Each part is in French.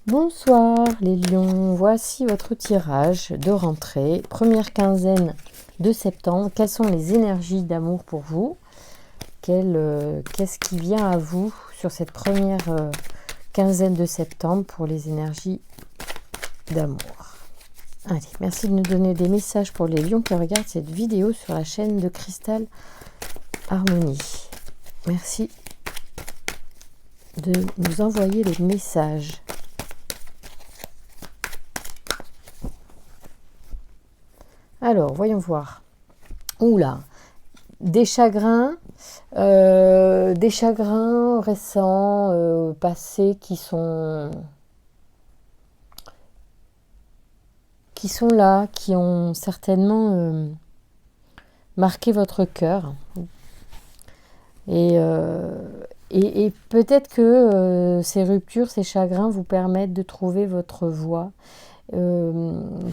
Bonsoir les lions, voici votre tirage de rentrée, première quinzaine de septembre. Quelles sont les énergies d'amour pour vous? Qu'est-ce qui vient à vous sur cette première quinzaine de septembre pour les énergies d'amour? Allez, merci de nous donner des messages pour les lions qui regardent cette vidéo sur la chaîne de Cristal Harmonie. Merci de nous envoyer les messages. Alors, voyons voir. Oula, des chagrins récents, passés qui sont là, qui ont certainement marqué votre cœur. Et peut-être que ces ruptures, ces chagrins vous permettent de trouver votre voie.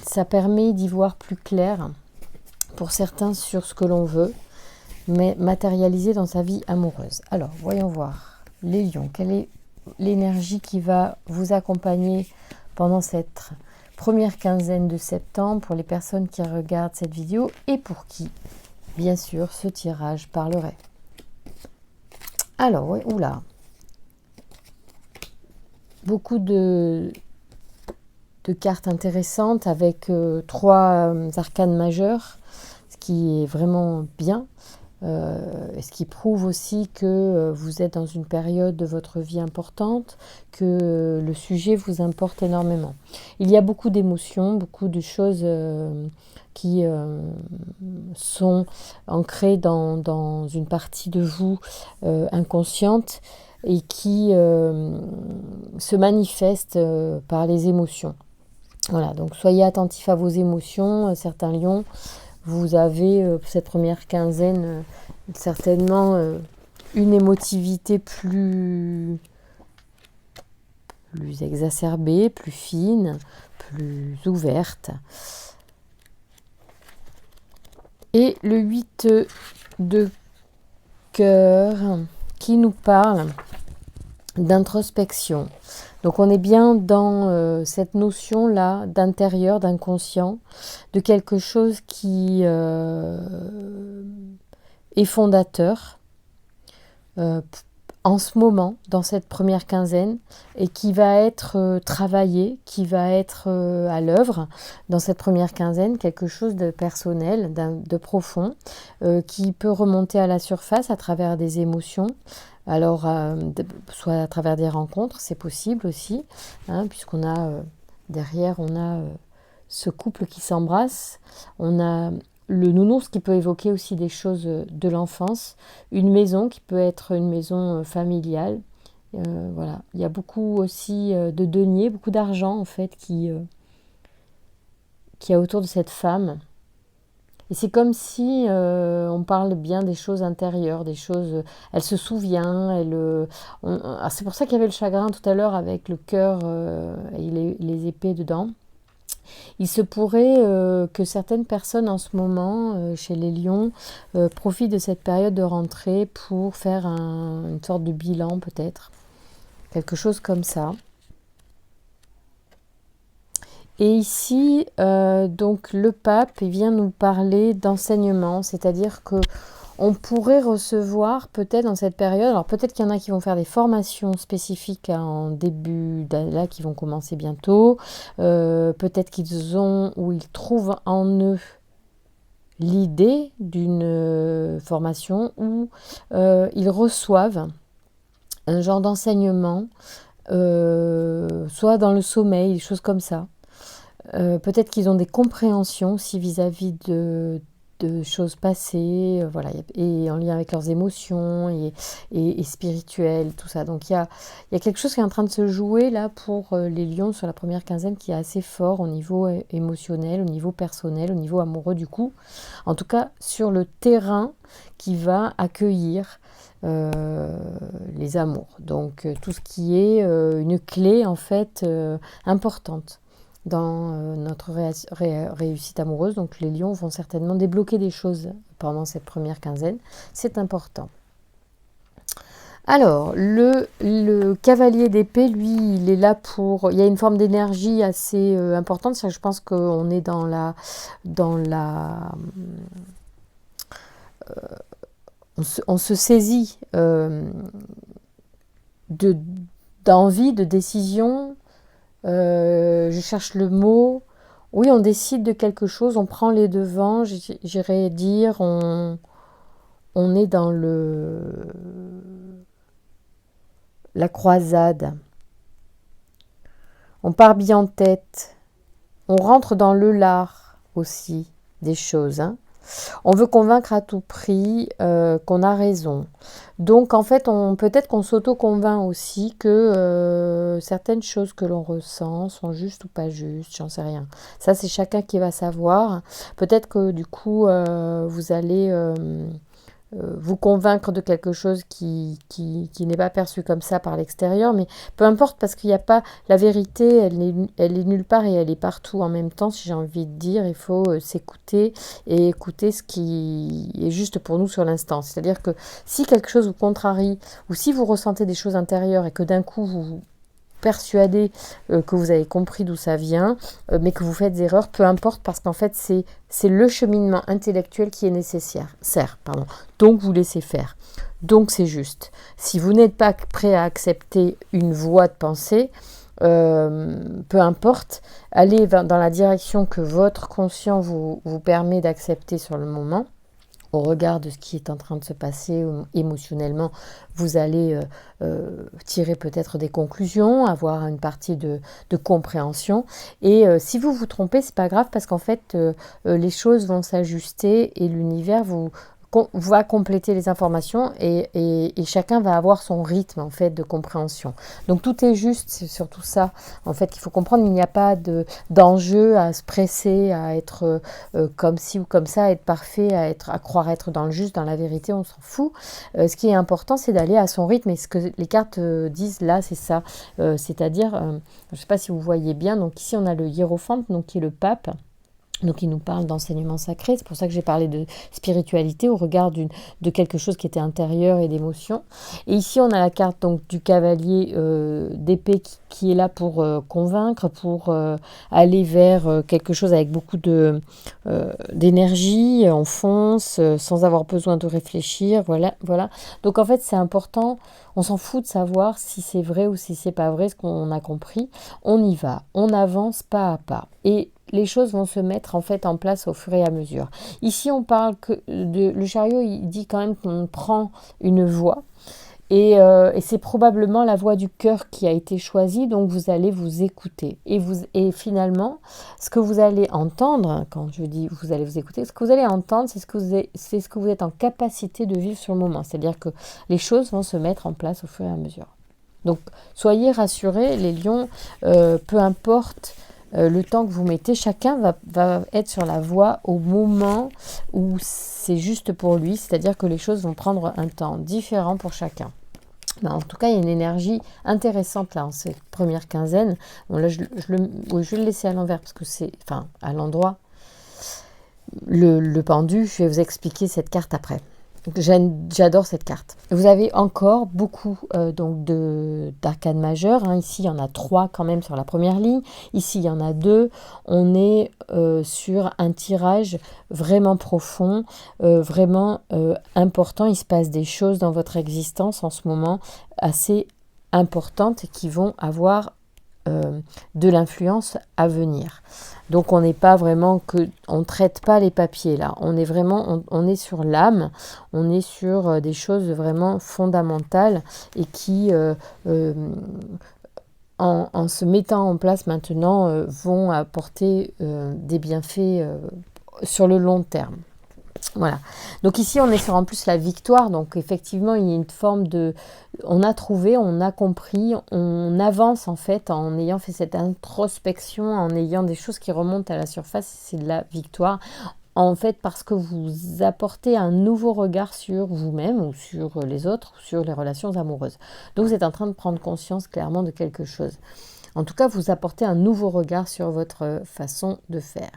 Ça permet d'y voir plus clair pour certains sur ce que l'on veut, mais matérialiser dans sa vie amoureuse. Alors, voyons voir. Les lions, quelle est l'énergie qui va vous accompagner pendant cette première quinzaine de septembre pour les personnes qui regardent cette vidéo et pour qui, bien sûr, ce tirage parlerait. Alors, ouais, oula. Beaucoup de cartes intéressantes avec 3 arcanes majeures, ce qui est vraiment bien. Ce qui prouve aussi que vous êtes dans une période de votre vie importante, que le sujet vous importe énormément. Il y a beaucoup d'émotions, beaucoup de choses qui sont ancrées dans une partie de vous inconsciente et qui se manifestent par les émotions. Voilà, donc soyez attentifs à vos émotions, certains lions. Vous avez, cette première quinzaine, certainement une émotivité plus exacerbée, plus fine, plus ouverte. Et le 8 de cœur qui nous parle d'introspection. Donc on est bien dans cette notion-là d'intérieur, d'inconscient, de quelque chose qui est fondateur en ce moment, dans cette première quinzaine, et qui va être travaillé, qui va être à l'œuvre dans cette première quinzaine, quelque chose de personnel, de profond, qui peut remonter à la surface à travers des émotions. Alors, soit à travers des rencontres, c'est possible aussi, hein, puisqu'on a derrière, on a ce couple qui s'embrasse, on a le nounours qui peut évoquer aussi des choses de l'enfance, une maison qui peut être une maison familiale. Voilà, il y a beaucoup aussi de deniers, beaucoup d'argent en fait qui a autour de cette femme. Et c'est comme si on parle bien des choses intérieures, des choses... elle se souvient, c'est pour ça qu'il y avait le chagrin tout à l'heure avec le cœur et les épées dedans. Il se pourrait que certaines personnes en ce moment, chez les lions, profitent de cette période de rentrée pour faire une sorte de bilan peut-être. Quelque chose comme ça. Et ici, donc le pape il vient nous parler d'enseignement, c'est-à-dire que on pourrait recevoir peut-être dans cette période, alors peut-être qu'il y en a qui vont faire des formations spécifiques en début là qui vont commencer bientôt, peut-être qu'ils ont ou ils trouvent en eux l'idée d'une formation où ils reçoivent un genre d'enseignement, soit dans le sommeil, des choses comme ça. Peut-être qu'ils ont des compréhensions aussi vis-à-vis de choses passées, voilà, et en lien avec leurs émotions et spirituelles, tout ça. Donc il y a quelque chose qui est en train de se jouer là pour les lions sur la première quinzaine qui est assez fort au niveau émotionnel, au niveau personnel, au niveau amoureux du coup. En tout cas sur le terrain qui va accueillir les amours. Donc tout ce qui est une clé en fait importante dans notre réussite amoureuse. Donc les lions vont certainement débloquer des choses pendant cette première quinzaine. C'est important. Alors, le cavalier d'épée, lui, il est là pour... Il y a une forme d'énergie assez importante. Je pense qu'on est dans la... On se saisit de, d'envie, de décision. Je cherche le mot. Oui, on décide de quelque chose, on prend les devants, j'irais dire, on est dans la croisade. On part bien en tête. On rentre dans le lard aussi des choses. Hein. On veut convaincre à tout prix qu'on a raison. Donc en fait, peut-être qu'on s'auto-convainc aussi que certaines choses que l'on ressent sont justes ou pas justes, j'en sais rien. Ça, c'est chacun qui va savoir. Peut-être que du coup, vous allez vous convaincre de quelque chose qui n'est pas perçu comme ça par l'extérieur, mais peu importe parce qu'il n'y a pas... La vérité, elle est nulle part et elle est partout en même temps, si j'ai envie de dire. Il faut s'écouter et écouter ce qui est juste pour nous sur l'instant. C'est-à-dire que si quelque chose vous contrarie ou si vous ressentez des choses intérieures et que d'un coup vous persuadé que vous avez compris d'où ça vient, mais que vous faites des erreurs, peu importe, parce qu'en fait, c'est le cheminement intellectuel qui est nécessaire. Donc, vous laissez faire. Donc, c'est juste. Si vous n'êtes pas prêt à accepter une voie de pensée, peu importe, allez dans la direction que votre conscient vous permet d'accepter sur le moment. Au regard de ce qui est en train de se passer émotionnellement, vous allez tirer peut-être des conclusions, avoir une partie de compréhension. Et si vous vous trompez, c'est pas grave parce qu'en fait, les choses vont s'ajuster et l'univers va compléter les informations et chacun va avoir son rythme en fait de compréhension. Donc tout est juste, c'est surtout ça en fait qu'il faut comprendre. Il n'y a pas d'enjeu à se presser, à être comme ci ou comme ça, à être parfait, à croire être dans le juste, dans la vérité, on s'en fout. Ce qui est important, c'est d'aller à son rythme et ce que les cartes disent là, c'est ça. C'est-à-dire, je ne sais pas si vous voyez bien, donc ici on a le hiérophante, donc qui est le pape. Donc il nous parle d'enseignement sacré, c'est pour ça que j'ai parlé de spiritualité au regard de quelque chose qui était intérieur et d'émotion. Et ici on a la carte donc du cavalier d'épée qui est là pour convaincre, pour aller vers quelque chose avec beaucoup d'énergie, on fonce sans avoir besoin de réfléchir, voilà. Donc en fait c'est important, on s'en fout de savoir si c'est vrai ou si c'est pas vrai ce qu'on a compris, on y va, on avance pas à pas. Et les choses vont se mettre en fait en place au fur et à mesure. Ici, on parle que le chariot, il dit quand même qu'on prend une voie. Et c'est probablement la voie du cœur qui a été choisie, donc vous allez vous écouter. Et finalement, ce que vous allez entendre, quand je dis vous allez vous écouter, ce que vous allez entendre, c'est ce que vous êtes en capacité de vivre sur le moment. C'est-à-dire que les choses vont se mettre en place au fur et à mesure. Donc, soyez rassurés, les lions, peu importe le temps que vous mettez, chacun va être sur la voie au moment où c'est juste pour lui, c'est-à-dire que les choses vont prendre un temps différent pour chacun. Mais en tout cas, il y a une énergie intéressante là en cette première quinzaine. Bon, là, je vais le laisser à l'envers parce que c'est, enfin, à l'endroit, le pendu. Je vais vous expliquer cette carte après. J'adore cette carte. Vous avez encore beaucoup donc d'arcanes majeures. Hein. Ici, il y en a 3 quand même sur la première ligne. Ici, il y en a 2. On est sur un tirage vraiment profond, vraiment important. Il se passe des choses dans votre existence en ce moment assez importantes et qui vont avoir de l'influence à venir. Donc on n'est pas vraiment on ne traite pas les papiers là, on est vraiment, on est sur l'âme, on est sur des choses vraiment fondamentales et qui en se mettant en place maintenant vont apporter des bienfaits sur le long terme. Voilà. Donc ici, on est sur en plus la victoire. Donc effectivement, il y a une forme de... On a trouvé, on a compris, on avance en fait en ayant fait cette introspection, en ayant des choses qui remontent à la surface. C'est de la victoire. En fait, parce que vous apportez un nouveau regard sur vous-même ou sur les autres, ou sur les relations amoureuses. Donc vous êtes en train de prendre conscience clairement de quelque chose. En tout cas, vous apportez un nouveau regard sur votre façon de faire.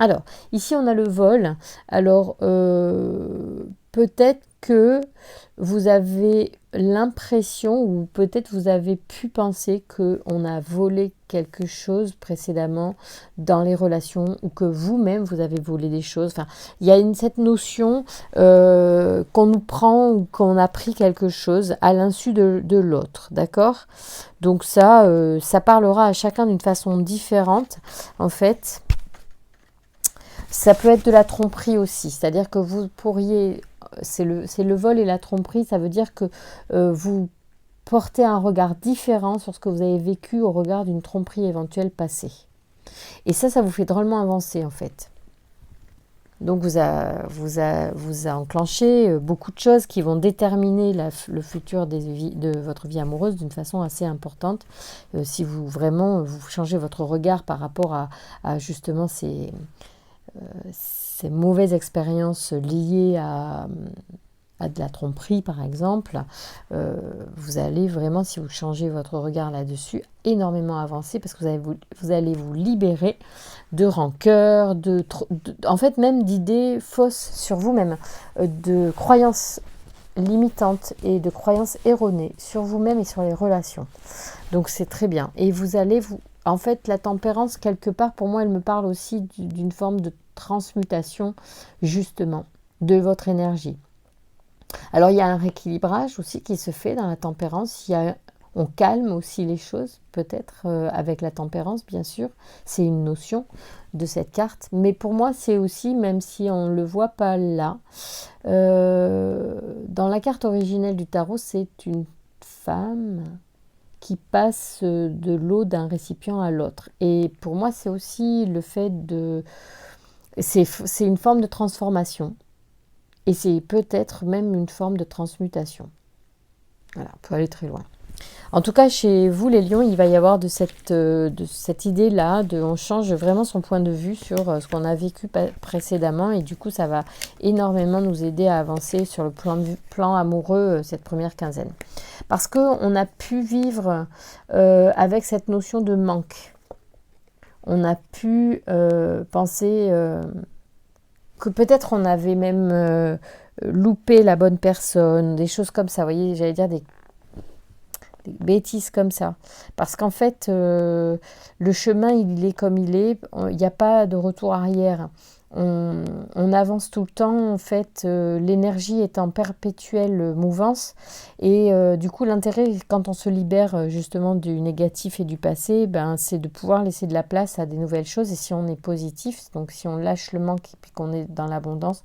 Alors, ici on a le vol. Alors, peut-être que vous avez l'impression, ou peut-être vous avez pu penser qu'on a volé quelque chose précédemment dans les relations, ou que vous-même vous avez volé des choses. Enfin, il y a cette notion qu'on nous prend ou qu'on a pris quelque chose à l'insu de l'autre, d'accord? Donc ça parlera à chacun d'une façon différente, en fait. Ça peut être de la tromperie aussi, c'est-à-dire que vous pourriez, c'est le vol et la tromperie, ça veut dire que vous portez un regard différent sur ce que vous avez vécu au regard d'une tromperie éventuelle passée. Et ça vous fait drôlement avancer en fait. Donc vous a enclenché beaucoup de choses qui vont déterminer le futur de votre vie amoureuse d'une façon assez importante. Si vous vraiment vous changez votre regard par rapport à justement ces mauvaises expériences liées à de la tromperie par exemple, vous allez vraiment, si vous changez votre regard là-dessus, énormément avancer parce que vous allez vous libérer de rancœur, en fait même d'idées fausses sur vous-même, de croyances limitantes et de croyances erronées sur vous-même et sur les relations. Donc c'est très bien. Et vous allez en fait, la tempérance, quelque part, pour moi, elle me parle aussi d'une forme de transmutation, justement, de votre énergie. Alors, il y a un rééquilibrage aussi qui se fait dans la tempérance. On calme aussi les choses, peut-être, avec la tempérance, bien sûr. C'est une notion de cette carte. Mais pour moi, c'est aussi, même si on ne le voit pas là, dans la carte originelle du tarot, c'est une femme qui passe de l'eau d'un récipient à l'autre. Et pour moi, c'est aussi le fait de... C'est une forme de transformation. Et c'est peut-être même une forme de transmutation. Voilà, on peut aller très loin. En tout cas, chez vous, les lions, il va y avoir de cette idée-là, on change vraiment son point de vue sur ce qu'on a vécu précédemment. Et du coup, ça va énormément nous aider à avancer sur le plan amoureux cette première quinzaine. Parce qu'on a pu vivre avec cette notion de manque. On a pu penser que peut-être on avait même loupé la bonne personne, des choses comme ça. Vous voyez, j'allais dire des bêtises comme ça. Parce qu'en fait, le chemin, il est comme il est. Il n'y a pas de retour arrière. On avance tout le temps. En fait, l'énergie est en perpétuelle mouvance. Et du coup, l'intérêt, quand on se libère justement du négatif et du passé, c'est de pouvoir laisser de la place à des nouvelles choses. Et si on est positif, donc si on lâche le manque et puis qu'on est dans l'abondance,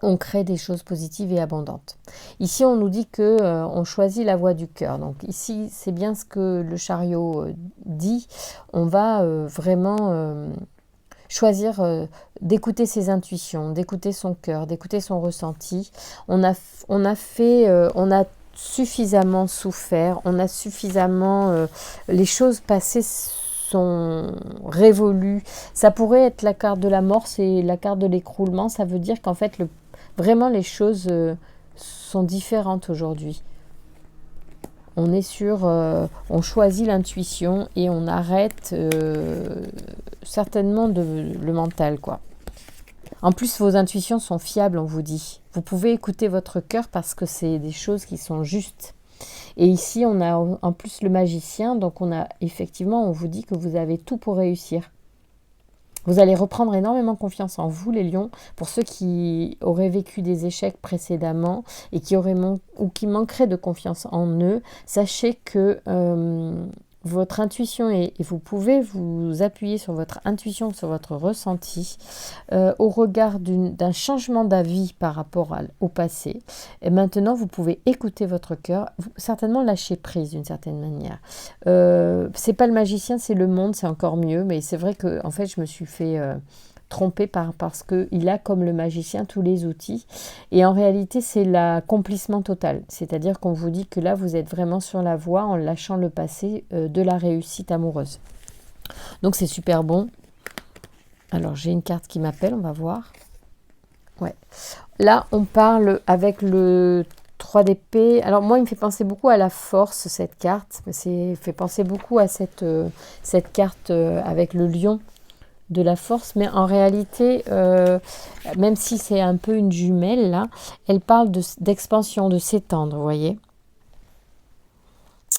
on crée des choses positives et abondantes. Ici, on nous dit que on choisit la voie du cœur. Donc ici, c'est bien ce que le chariot dit. On va vraiment choisir d'écouter ses intuitions, d'écouter son cœur, d'écouter son ressenti. On a suffisamment souffert, on a suffisamment... les choses passées sont révolues. Ça pourrait être la carte de la mort, c'est la carte de l'écroulement. Ça veut dire qu'en fait, vraiment, les choses sont différentes aujourd'hui. On est on choisit l'intuition et on arrête certainement le mental, quoi. En plus, vos intuitions sont fiables, on vous dit. Vous pouvez écouter votre cœur parce que c'est des choses qui sont justes. Et ici, on a en plus le magicien, donc on vous dit que vous avez tout pour réussir. Vous allez reprendre énormément confiance en vous, les lions. Pour ceux qui auraient vécu des échecs précédemment et qui manqueraient de confiance en eux, sachez que votre intuition, et vous pouvez vous appuyer sur votre intuition, sur votre ressenti, au regard d'un changement d'avis par rapport au passé. Et maintenant, vous pouvez écouter votre cœur, certainement lâcher prise d'une certaine manière. C'est pas le magicien, c'est le monde, c'est encore mieux, mais c'est vrai que en fait, je me suis fait tromper parce qu'il a comme le magicien tous les outils, et en réalité c'est l'accomplissement total, c'est-à-dire qu'on vous dit que là vous êtes vraiment sur la voie en lâchant le passé de la réussite amoureuse. Donc c'est super bon. Alors j'ai une carte qui m'appelle, on va voir. Ouais. Là on parle avec le 3 d'épée. Alors moi il me fait penser beaucoup à la force, cette carte, fait penser beaucoup à cette carte avec le lion. de la force, mais en réalité, même si c'est un peu une jumelle, là, elle parle d'expansion, de s'étendre, vous voyez.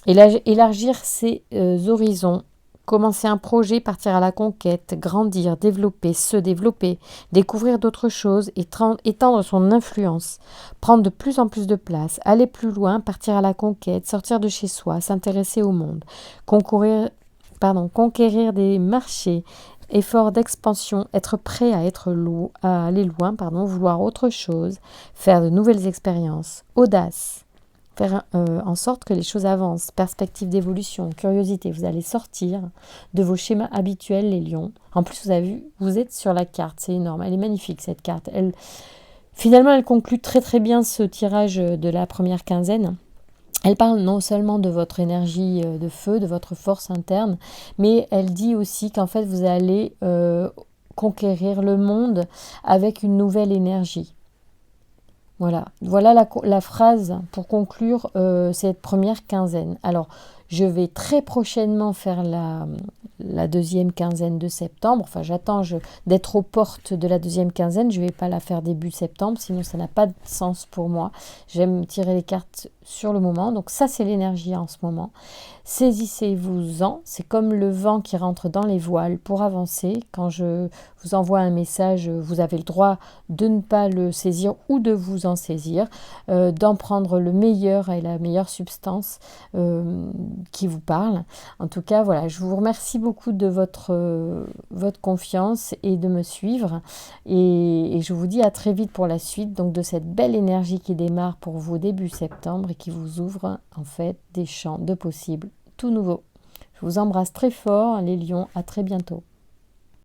Élargir ses horizons, commencer un projet, partir à la conquête, grandir, développer, se développer, découvrir d'autres choses, étendre son influence, prendre de plus en plus de place, aller plus loin, partir à la conquête, sortir de chez soi, s'intéresser au monde, conquérir des marchés, effort d'expansion, être prêt à aller loin, vouloir autre chose, faire de nouvelles expériences, audace, faire en sorte que les choses avancent, perspective d'évolution, curiosité. Vous allez sortir de vos schémas habituels, les lions. En plus, vous avez vu, vous êtes sur la carte, c'est énorme, elle est magnifique cette carte. Finalement, elle conclut très très bien ce tirage de la première quinzaine. Elle parle non seulement de votre énergie de feu, de votre force interne, mais elle dit aussi qu'en fait, vous allez conquérir le monde avec une nouvelle énergie. Voilà la phrase pour conclure cette première quinzaine. Alors, je vais très prochainement faire la deuxième quinzaine de septembre. Enfin, j'attends d'être aux portes de la deuxième quinzaine. Je ne vais pas la faire début septembre, sinon ça n'a pas de sens pour moi. J'aime tirer les cartes sur le moment. Donc ça, c'est l'énergie en ce moment. Saisissez-vous-en. C'est comme le vent qui rentre dans les voiles pour avancer. Quand je vous envoie un message, vous avez le droit de ne pas le saisir ou de vous en saisir, d'en prendre le meilleur et la meilleure substance qui vous parle. En tout cas, voilà, je vous remercie beaucoup de votre confiance et de me suivre. Et je vous dis à très vite pour la suite, donc de cette belle énergie qui démarre pour vous début septembre et qui vous ouvre en fait des champs de possibles tout nouveaux. Je vous embrasse très fort, les lions, à très bientôt.